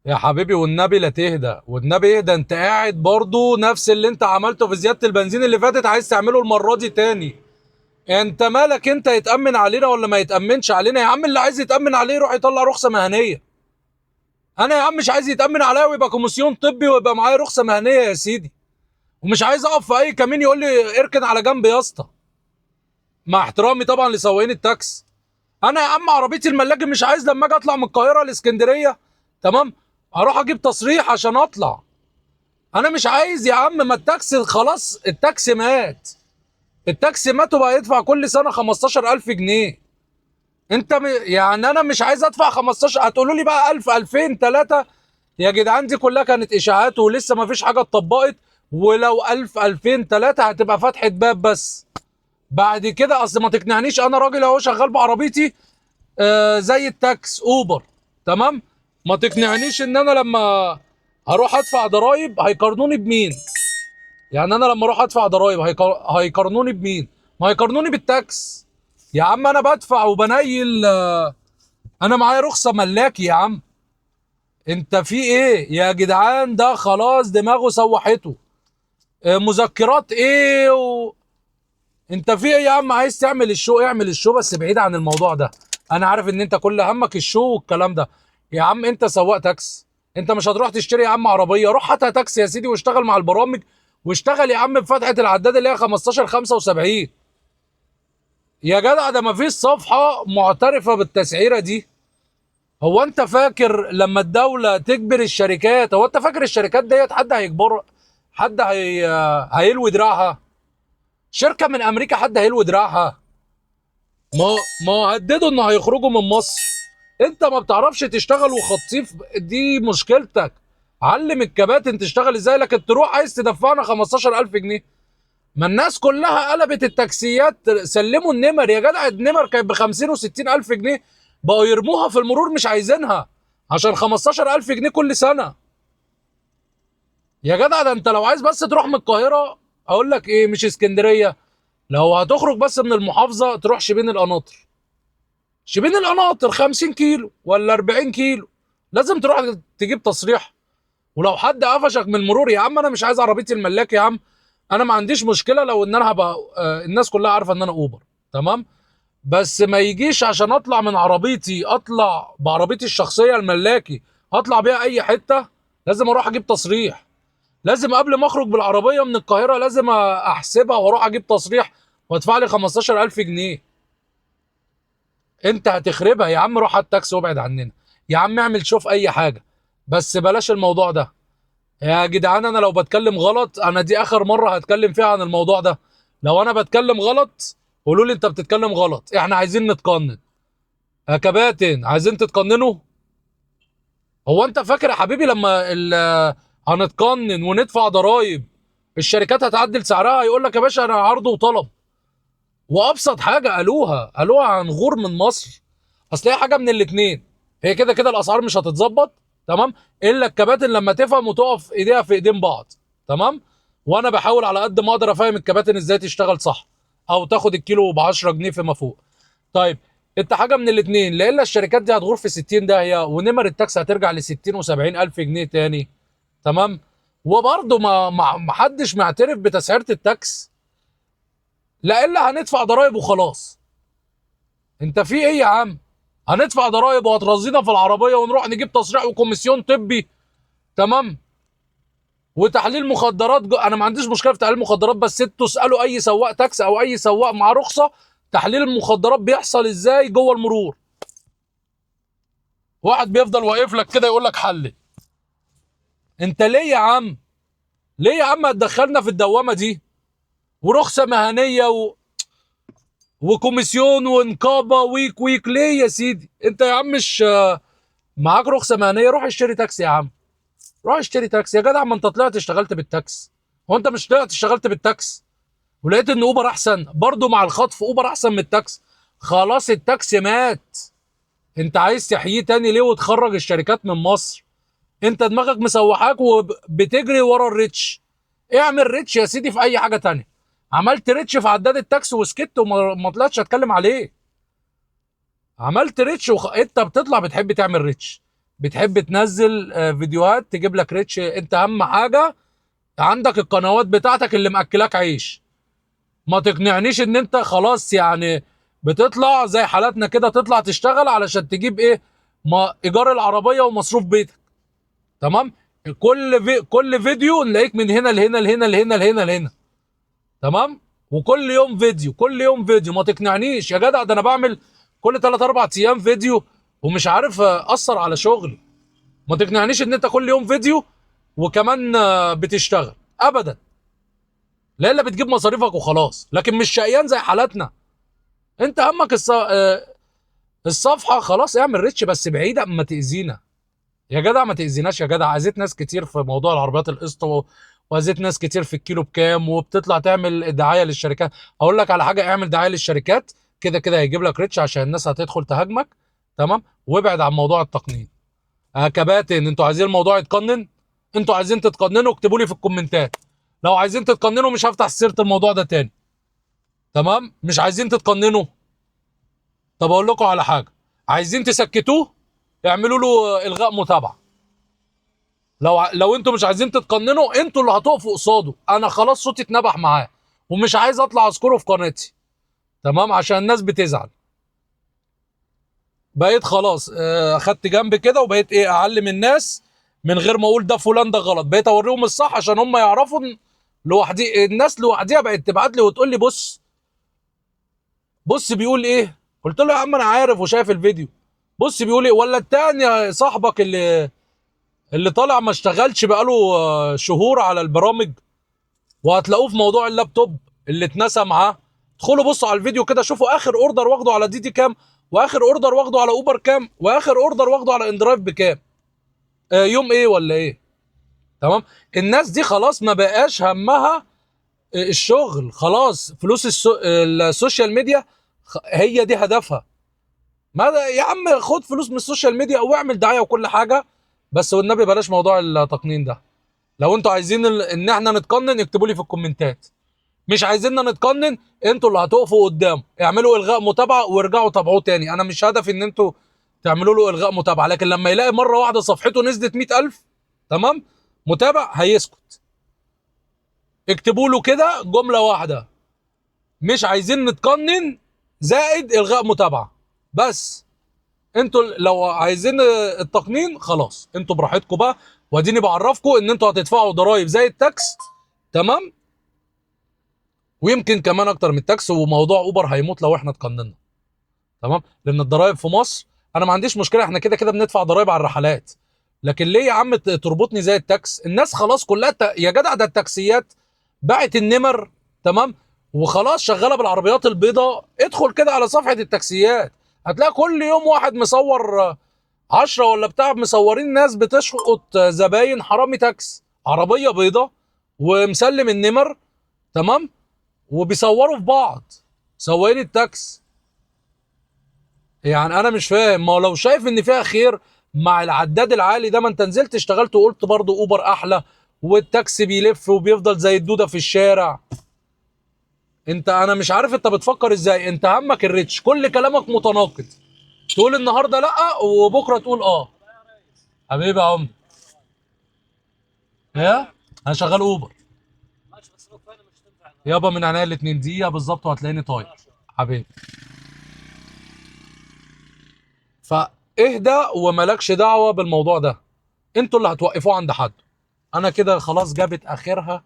يا حبيبي والنبي لا تهدى، والنبي اهدى. انت قاعد برضو نفس اللي انت عملته في زيادة البنزين اللي فاتت عايز تعمله المرة دي تاني. انت مالك؟ انت يتأمن علينا ولا ما يتأمنش علينا؟ يا عم اللي عايز يتأمن عليه يروح يطلع رخصة مهنية. انا يا عم مش عايز يتأمن عليا ويبقى كوميسيون طبي ويبقى معايا رخصة مهنية يا سيدي. ومش عايز اقف في اي كمين يقول لي اركن على جنب يا اسطى. مع احترامي طبعا لسواقين التاكس. انا يا عم عربيتي الملاكي مش عايز لما اجي اطلع من القاهرة لاسكندرية، تمام، اروح اجيب تصريح عشان اطلع. انا مش عايز يا عم، ما التاكسي خلاص، التاكسي مات. التاكسي مات وبقى يدفع كل سنه 15,000 جنيه. يعني انا مش عايز ادفع 15، هتقولوا لي بقى 1000 2000 3. يا جدعان دي كلها كانت اشاعات ولسه ما فيش حاجه اتطبقت. ولو 1000 2000 3 هتبقى فتحه باب بس. بعد كده اصل ما تقنعنيش، انا راجل اهو شغال بعربيتي زي التاكس اوبر، تمام. ما تقنعنيش ان انا لما هروح ادفع ضرايب هيقارنوني بمين. يعني انا لما اروح ادفع ضرايب هيقارنوني بمين؟ ما هيقارنوني بالتاكس. يا عم انا بدفع وبنيل، انا معايا رخصه ملاكي يا عم. انت في ايه يا جدعان؟ ده خلاص دماغه سوحته. مذكرات ايه انت في ايه يا عم؟ عايز تعمل الشو اعمل الشو بس بعيد عن الموضوع ده. انا عارف ان انت كل همك الشو والكلام ده. يا عم انت سواق تاكس، انت مش هتروح تشتري يا عم عربيه؟ روح هاتها تاكسي يا سيدي واشتغل مع البرامج. واشتغل يا عم بفتحه العداد اللي هي 15 75. يا جدع ده مفيش صفحه معترفه بالتسعيره دي. هو انت فاكر لما الدوله تجبر الشركات، هو انت فاكر الشركات ديت حد هيجبر؟ حد هيلوي دراعها؟ شركه من امريكا حد هيلوي دراعها؟ ما ما هددوا انه هيخرجوا من مصر. انت ما بتعرفش تشتغل وخطيف، دي مشكلتك. علم الكباتن تشتغل ازاي، لكن تروح عايز تدفعنا 15,000 جنيه. ما الناس كلها قلبت التاكسيات، سلموا النمر يا جدع. النمر كانت ب 50 و 60 الف جنيه، بقوا يرموها في المرور مش عايزينها عشان 15,000 جنيه كل سنه. يا جدع ده انت لو عايز بس تروح من القاهره، اقول لك ايه، مش اسكندريه، لو هتخرج بس من المحافظه تروح شبين القناطر. شبين القناطر 50 كيلو ولا 40 كيلو، لازم تروح تجيب تصريح. ولو حد قفشك من المرور، يا عم انا مش عايز عربيتي الملاك يا عم. انا ما عنديش مشكله لو ان انا هبقى الناس كلها عارفه ان انا اوبر، تمام. بس ما يجيش عشان اطلع من عربيتي، اطلع بعربيتي الشخصيه الملاكي اطلع بيها اي حته، لازم اروح اجيب تصريح. لازم قبل ما اخرج بالعربيه من القاهره لازم احسبها واروح اجيب تصريح وادفع لي 15,000 جنيه. انت هتخربها يا عم، روح على التاكسي وابعد عننا. يا عم اعمل شوف اي حاجه، بس بلاش الموضوع ده. يا جدعان انا لو بتكلم غلط، انا دي اخر مره هتكلم فيها عن الموضوع ده. لو انا بتكلم غلط قولوا لي انت بتتكلم غلط، احنا عايزين نتقنن. يا كباتن عايزين تتقننوا. هو انت فاكر يا حبيبي لما هنتقنن وندفع ضرائب الشركات هتعدل سعرها؟ يقول لك يا باشا انا عرض وطلب. وابسط حاجه قالوها هنغور من مصر. اصل هي حاجه من الاتنين، هي كده كده الاسعار مش هتتظبط، تمام، الا الكباتن لما تفهم وتقف ايديها في ايدين بعض، تمام. وانا بحاول على قد ما اقدر افهم الكباتن ازاي تشتغل صح، او تاخد الكيلو ب 10 جنيه فيما فوق. طيب، انت حاجه من الاتنين، لا الا الشركات دي هتغور في 60 داهيه ونمر التاكس هترجع ل 60 و70 الف جنيه تاني، تمام. وبرضه ما حدش معترف بتسعيره التاكس، لا الا هندفع ضرائب وخلاص. انت في ايه يا عم؟ هندفع ضرائب وهترصينا في العربيه ونروح نجيب تصريح وكوميسيون طبي، تمام. وتحليل مخدرات انا ما عنديش مشكله في تحليل مخدرات، بس انتوا اسالوا اي سواق تاكسي او اي سواق مع رخصه تحليل المخدرات بيحصل ازاي جوه المرور. واحد بيفضل واقف لك كده يقول لك حلل. انت ليه يا عم؟ ليه يا عم هتدخلنا في الدوامه دي؟ ورخصه مهنيه وكوميسيون ونقابه ويك ويك، ليه يا سيدي؟ انت يا عم مش معاك رخصه مهنيه؟ روح اشتري تاكسي يا عم. روح اشتري تاكسي يا جدع، ما انت طلعت اشتغلت بالتاكس. هو انت مش طلعت اشتغلت بالتاكس ولقيت ان اوبر احسن؟ برضو مع الخطف اوبر احسن من التاكس. خلاص التاكسي مات. انت عايز تحييه تاني ليه وتخرج الشركات من مصر؟ انت دماغك مسوحاك وبتجري ورا الريتش. اعمل ريتش يا سيدي في اي حاجه تانية. عملت ريتش في عداد التاكسي وسكت وما ما طلعتش اتكلم عليه. عملت ريتش انت بتطلع بتحب تعمل ريتش. بتحب تنزل فيديوهات تجيب لك ريتش. انت اهم حاجه عندك القنوات بتاعتك اللي مأكلاك عيش. ما تقنعنيش ان انت خلاص يعني بتطلع زي حالاتنا كده، تطلع تشتغل علشان تجيب ايه؟ ما ايجار العربيه ومصروف بيتك. تمام. كل فيديو نلاقيك من هنا لهنا لهنا لهنا لهنا لهنا. تمام. وكل يوم فيديو، كل يوم فيديو. ما تقنعنيش يا جدع، ده انا بعمل كل 3 4 ايام فيديو ومش عارف اثر على شغلي. ما تقنعنيش ان انت كل يوم فيديو وكمان بتشتغل ابدا. لا الا بتجيب مصاريفك وخلاص، لكن مش شقيان زي حالاتنا. انت همك الصفحه خلاص، اعمل ريتش بس بعيد اما تاذينا. يا جدع ما تاذيناش يا جدع. اذيت ناس كتير في موضوع العربيات القسط واذيت ناس كتير في الكيلو بكام، وبتطلع تعمل دعايه للشركات. اقول لك على حاجه، اعمل دعايه للشركات، كده كده هيجيب لك ريتش عشان الناس هتدخل تهاجمك. تمام. وابعد عن موضوع التقنين. كباتن، انتوا عايزين الموضوع يتقنن؟ انتوا عايزين تتقننوا اكتبوا لي في الكومنتات. لو عايزين تتقننوا مش هفتح سيره الموضوع ده تاني. تمام. مش عايزين تتقننوا، طب اقول لكم على حاجه، عايزين تسكتوه اعملوا له الغاء متابعه. لو انتوا مش عايزين تتقننوا انتوا اللي هتقفوا قصاده. انا خلاص صوتي اتنبح معاه ومش عايز اطلع اذكره في قناتي. تمام. عشان الناس بتزعل. بقيت خلاص اخدت جنب كده وبقيت ايه، اعلم الناس من غير ما اقول ده فلان ده غلط. بقيت اوريهم الصح عشان هم يعرفوا لوحدي. الناس لوحديها بقت تبعت لي وتقول لي بص بص بيقول ايه. قلت له يا عم انا عارف وشايف الفيديو. بص بيقول ايه. ولا التاني صاحبك اللي طالع ما اشتغلش بقاله شهور على البرامج، وهتلاقوه في موضوع اللابتوب اللي اتنسى معاه. ادخلوا بصوا على الفيديو كده، شوفوا اخر اوردر واخده على دي كام، واخر اوردر واخده على اوبر كام، واخر اوردر واخده على اندرايف بكام. يوم ايه ولا ايه. تمام. الناس دي خلاص ما بقاش همها الشغل. خلاص فلوس السوشيال ميديا هي دي هدفها. ما يا عم خد فلوس من السوشيال ميديا او اعمل دعايه وكل حاجه، بس والنبي بلاش موضوع التقنين ده. لو انتوا عايزين ان احنا نتقنن اكتبوا لي في الكومنتات. مش عايزيننا نتقنن انتوا اللي هتقفوا قدام. اعملوا الغاء متابعه وارجعوا تابعوه تاني. انا مش هدفي ان انتوا تعملوا له الغاء متابعه، لكن لما يلاقي مره واحده صفحته نزلت 100,000 تمام متابع هيسكت. اكتبوا له كده جمله واحده، مش عايزين نتقنن زائد الغاء متابعه بس. انتوا لو عايزين التقنين خلاص انتوا براحتكم بقى. واديني بعرفكم ان انتوا هتدفعوا ضرائب زي التاكس. تمام. ويمكن كمان اكتر من التاكس. وموضوع اوبر هيموت لو احنا اتقننا. تمام. لان الضرائب في مصر انا ما عنديش مشكله، احنا كده كده بندفع ضرائب على الرحلات. لكن ليه يا عم تربطني زي التاكس؟ الناس خلاص كلها يا جدع ده التاكسيات باعت النمر. تمام. وخلاص شغاله بالعربيات البيضاء. ادخل كده على صفحه التاكسيات هتلاقي كل يوم واحد مصور 10 ولا بتاع مصورين ناس بتشقط زباين حرامي تاكس عربيه بيضاء ومسلم النمر. تمام. وبيصوروا في بعض سواقين التاكس. يعني انا مش فاهم، ما هو لو شايف ان فيها خير مع العداد العالي ده ما انت نزلت اشتغلت وقلت برضه اوبر احلى والتاكسي بيلف وبيفضل زي الدوده في الشارع. انا مش عارف انت بتفكر ازاي. انت همك الريتش، كل كلامك متناقض. تقول النهارده لا وبكره تقول اه. حبيبي يا عم. ايه انا شغال اوبر يابا من عينيا الاتنين دقيقه بالظبط وهتلاقيني طاير. حبيبي. فاهدى وملكش دعوه بالموضوع ده. انتوا اللي هتوقفوه عند حد. انا كده خلاص جابت اخرها.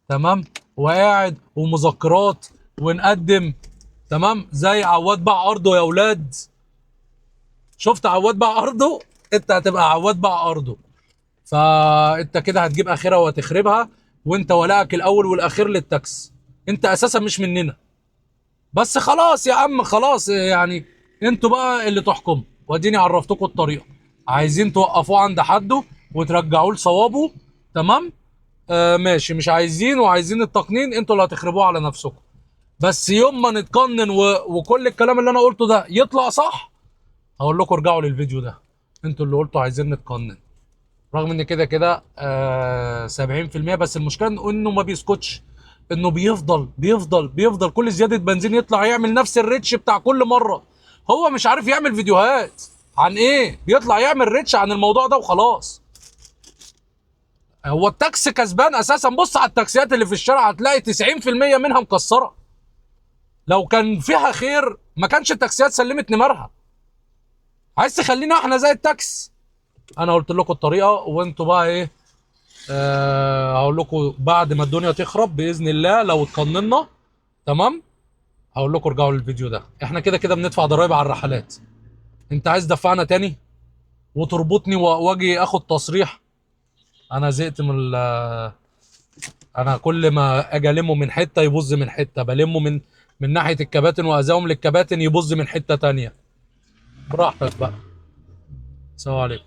تمام. وقاعد ومذكرات ونقدم. تمام. زي عواد باع ارضه يا اولاد. شفت عواد باع ارضه؟ انت هتبقى عواد باع ارضه. فانت كده هتجيب اخرها وهتخربها. وانت ولائك الاول والاخير للتاكس. انت اساسا مش مننا. بس خلاص يا عم خلاص يعني. انتوا بقى اللي تحكموا. واديني عرفتكم الطريقه. عايزين توقفوه عند حده وترجعوه لصوابه. تمام. ماشي. مش عايزين وعايزين التقنين انتوا اللي هتخربوه على نفسكم. بس يوم ما نتقنن وكل الكلام اللي انا قلته ده يطلع صح هقول لكم ارجعوا للفيديو ده. انتوا اللي قلتوا عايزين نتقنن. رغم ان كده كده 70%. بس المشكله انه ما بيسكتش. انه بيفضل كل زياده بنزين يطلع يعمل نفس الريتش بتاع كل مره. هو مش عارف يعمل فيديوهات. عن ايه؟ بيطلع يعمل ريتش عن الموضوع ده وخلاص. هو التاكس كسبان اساسا. بص على التاكسيات اللي في الشارع هتلاقي 90% منها مكسره. لو كان فيها خير ما كانش التاكسيات سلمت نمرها. عايز تخلينا احنا زي التاكس؟ انا قلت لكم الطريقه وانتوا بقى ايه. هقول لكم بعد ما الدنيا تخرب باذن الله لو اتقننا. تمام. هقول لكم ارجعوا للفيديو ده. احنا كده كده بندفع ضرايب على الرحلات. انت عايز تدفعنا تاني وتربطني واجي اخد تصريح؟ انا زهقت من انا كل ما اجي المه من حته يبظ من حته. بلمه من ناحيه الكباتن وازاهم للكباتن يبظ من حته تانيه. براحتك بقى. سلام عليكم.